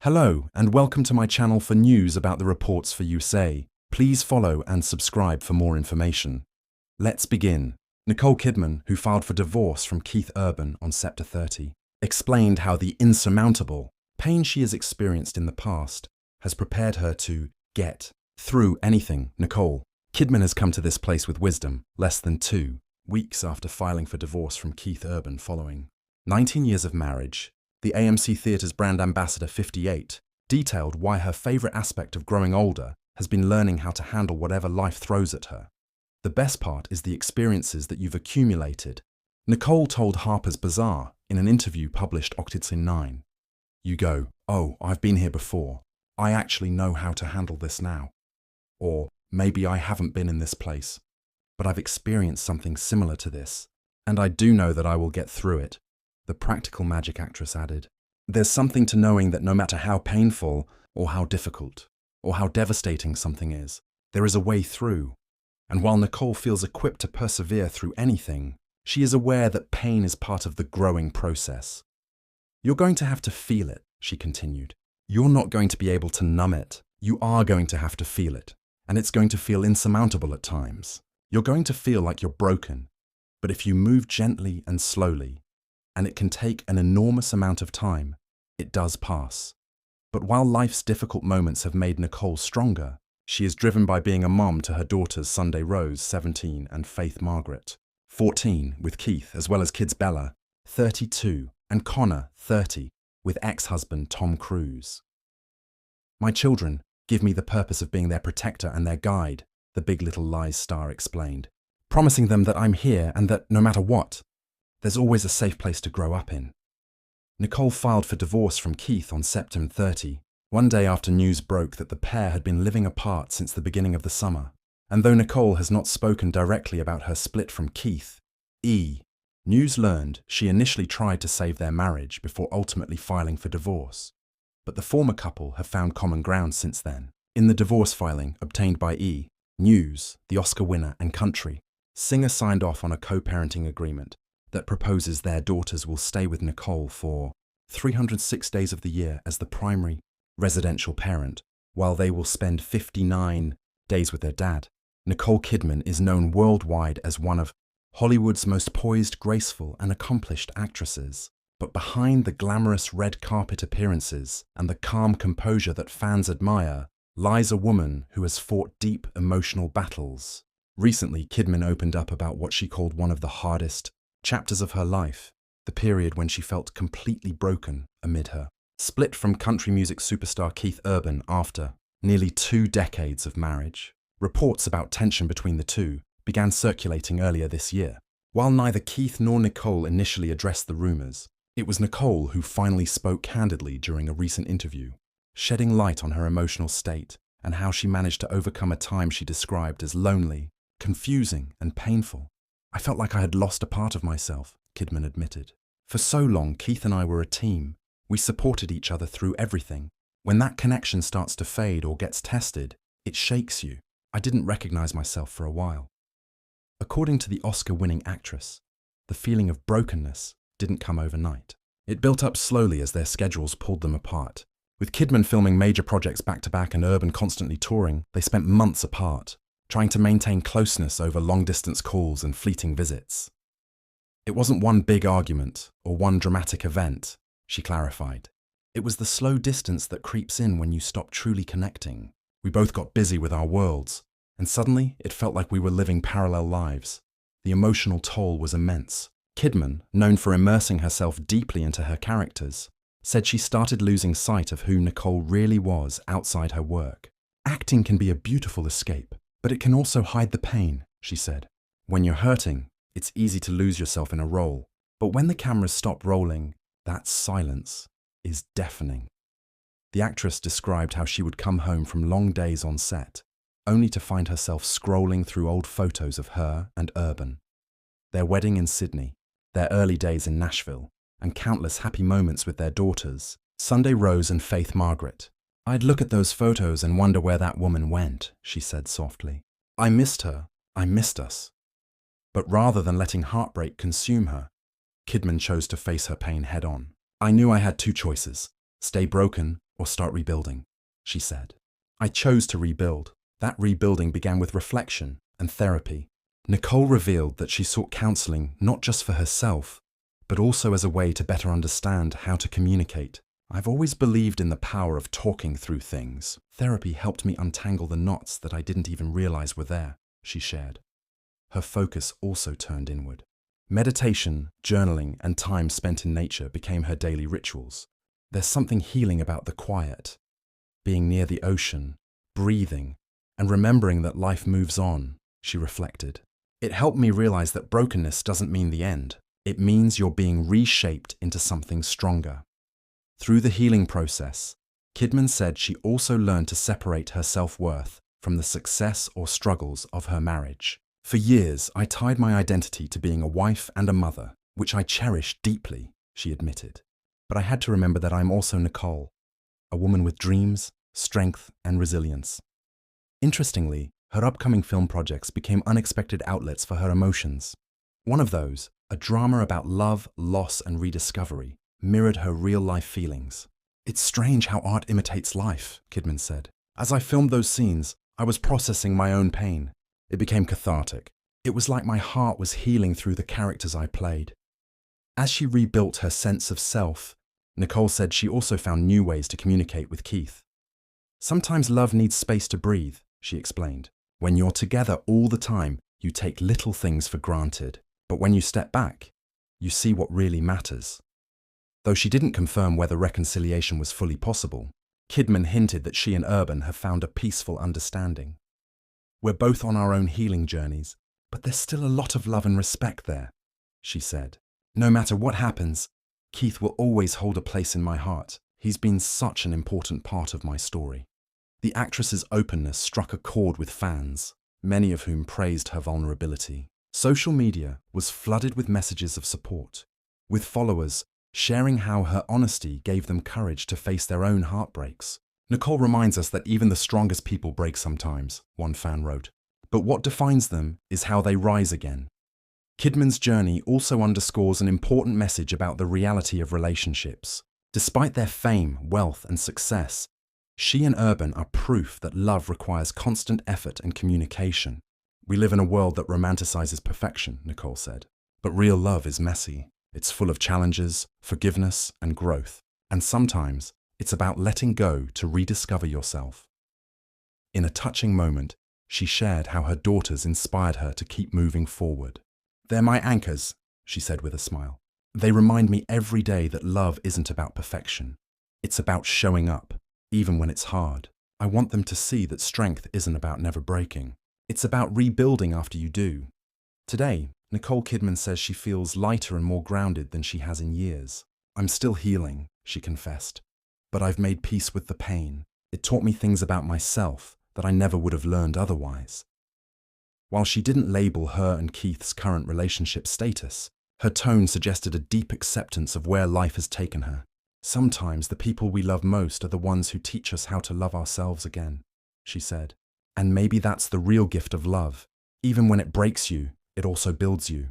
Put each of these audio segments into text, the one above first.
Hello, and welcome to my channel for news about the reports for USA. Please follow and subscribe for more information. Let's begin. Nicole Kidman, who filed for divorce from Keith Urban on September 30, explained how the insurmountable pain she has experienced in the past has prepared her to get through anything. Nicole Kidman has come to this place with wisdom less than 2 weeks after filing for divorce from Keith Urban following 19 years of marriage. The AMC Theatre's brand ambassador, 58, detailed why her favorite aspect of growing older has been learning how to handle whatever life throws at her. The best part is the experiences that you've accumulated. Nicole told Harper's Bazaar in an interview published October 9. You go, "Oh, I've been here before. I actually know how to handle this now." Or, "Maybe I haven't been in this place, but I've experienced something similar to this, and I do know that I will get through it." The practical magic actress added, "There's something to knowing that no matter how painful or how difficult or how devastating something is, there is a way through." And while Nicole feels equipped to persevere through anything, she is aware that pain is part of the growing process. "You're going to have to feel it," she continued. "You're not going to be able to numb it. You are going to have to feel it, and it's going to feel insurmountable at times. You're going to feel like you're broken, but if you move gently and slowly, and it can take an enormous amount of time, it does pass." But while life's difficult moments have made Nicole stronger, she is driven by being a mom to her daughters Sunday Rose, 17, and Faith Margaret, 14, with Keith, as well as kids Bella, 32, and Connor, 30, with ex-husband Tom Cruise. "My children give me the purpose of being their protector and their guide," the Big Little Lies star explained, promising them that I'm here and that no matter what, there's always a safe place to grow up in. Nicole filed for divorce from Keith on September 30, one day after news broke that the pair had been living apart since the beginning of the summer. And though Nicole has not spoken directly about her split from Keith, news learned she initially tried to save their marriage before ultimately filing for divorce. But the former couple have found common ground since then. In the divorce filing obtained by News, the Oscar winner and country singer signed off on a co-parenting agreement that proposes their daughters will stay with Nicole for 306 days of the year as the primary residential parent, while they will spend 59 days with their dad. Nicole Kidman is known worldwide as one of Hollywood's most poised, graceful, and accomplished actresses. But behind the glamorous red carpet appearances and the calm composure that fans admire lies a woman who has fought deep emotional battles. Recently, Kidman opened up about what she called one of the hardest chapters of her life, the period when she felt completely broken amid her split from country music superstar Keith Urban after nearly 2 decades of marriage. Reports about tension between the two began circulating earlier this year. While neither Keith nor Nicole initially addressed the rumors, it was Nicole who finally spoke candidly during a recent interview, shedding light on her emotional state and how she managed to overcome a time she described as lonely, confusing, and painful. "I felt like I had lost a part of myself," Kidman admitted. "For so long, Keith and I were a team. We supported each other through everything. When that connection starts to fade or gets tested, it shakes you. I didn't recognize myself for a while." According to the Oscar-winning actress, the feeling of brokenness didn't come overnight. It built up slowly as their schedules pulled them apart. With Kidman filming major projects back-to-back and Urban constantly touring, they spent months apart, trying to maintain closeness over long-distance calls and fleeting visits. "It wasn't one big argument or one dramatic event," she clarified. "It was the slow distance that creeps in when you stop truly connecting. We both got busy with our worlds, and suddenly it felt like we were living parallel lives. The emotional toll was immense." Kidman, known for immersing herself deeply into her characters, said she started losing sight of who Nicole really was outside her work. "Acting can be a beautiful escape, but it can also hide the pain," she said. "When you're hurting, it's easy to lose yourself in a role. But when the cameras stop rolling, that silence is deafening." The actress described how she would come home from long days on set, only to find herself scrolling through old photos of her and Urban, their wedding in Sydney, their early days in Nashville, and countless happy moments with their daughters, Sunday Rose and Faith Margaret. "I'd look at those photos and wonder where that woman went," she said softly. "I missed her. I missed us." But rather than letting heartbreak consume her, Kidman chose to face her pain head-on. "I knew I had 2 choices, stay broken or start rebuilding, she said. I chose to rebuild. That rebuilding began with reflection and therapy. Nicole revealed that she sought counseling not just for herself, but also as a way to better understand how to communicate. I've always believed in the power of talking through things. Therapy helped me untangle the knots that I didn't even realize were there, she shared. Her focus also turned inward. Meditation, journaling, and time spent in nature became her daily rituals. There's something healing about the quiet, being near the ocean, breathing, and remembering that life moves on, she reflected. It helped me realize that brokenness doesn't mean the end. It means you're being reshaped into something stronger. Through the healing process, Kidman said she also learned to separate her self-worth from the success or struggles of her marriage. For years, I tied my identity to being a wife and a mother, which I cherished deeply, she admitted. But I had to remember that I'm also Nicole, a woman with dreams, strength, and resilience. Interestingly, her upcoming film projects became unexpected outlets for her emotions. One of those, a drama about love, loss, and rediscovery, mirrored her real-life feelings. It's strange how art imitates life, Kidman said. As I filmed those scenes, I was processing my own pain. It became cathartic. It was like my heart was healing through the characters I played. As she rebuilt her sense of self, Nicole said she also found new ways to communicate with Keith. Sometimes love needs space to breathe, she explained. When you're together all the time, you take little things for granted. But when you step back, you see what really matters. Though she didn't confirm whether reconciliation was fully possible, Kidman hinted that she and Urban have found a peaceful understanding. We're both on our own healing journeys, but there's still a lot of love and respect there, she said. No matter what happens, Keith will always hold a place in my heart. He's been such an important part of my story. The actress's openness struck a chord with fans, many of whom praised her vulnerability. Social media was flooded with messages of support, with followers sharing how her honesty gave them courage to face their own heartbreaks. Nicole reminds us that even the strongest people break sometimes, one fan wrote. But what defines them is how they rise again. Kidman's journey also underscores an important message about the reality of relationships. Despite their fame, wealth, and success, she and Urban are proof that love requires constant effort and communication. We live in a world that romanticizes perfection, Nicole said. But real love is messy. It's full of challenges, forgiveness, and growth. And sometimes, it's about letting go to rediscover yourself. In a touching moment, she shared how her daughters inspired her to keep moving forward. They're my anchors, she said with a smile. They remind me every day that love isn't about perfection. It's about showing up, even when it's hard. I want them to see that strength isn't about never breaking. It's about rebuilding after you do. Today, Nicole Kidman says she feels lighter and more grounded than she has in years. I'm still healing, she confessed, but I've made peace with the pain. It taught me things about myself that I never would have learned otherwise. While she didn't label her and Keith's current relationship status, her tone suggested a deep acceptance of where life has taken her. Sometimes the people we love most are the ones who teach us how to love ourselves again, she said. And maybe that's the real gift of love. Even when it breaks you, it also builds you.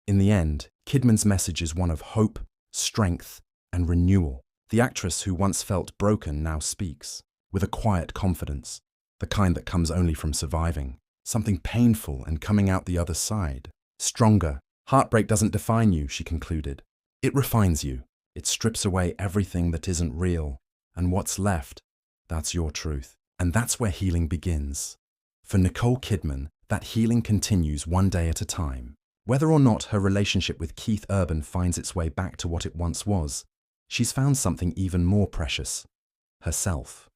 In the end, Kidman's message is one of hope, strength, and renewal. The actress who once felt broken now speaks, with a quiet confidence, the kind that comes only from surviving, something painful and coming out the other side. Stronger. Heartbreak doesn't define you, she concluded. It refines you. It strips away everything that isn't real, and what's left, that's your truth. And that's where healing begins. For Nicole Kidman, that healing continues one day at a time. Whether or not her relationship with Keith Urban finds its way back to what it once was, she's found something even more precious: herself.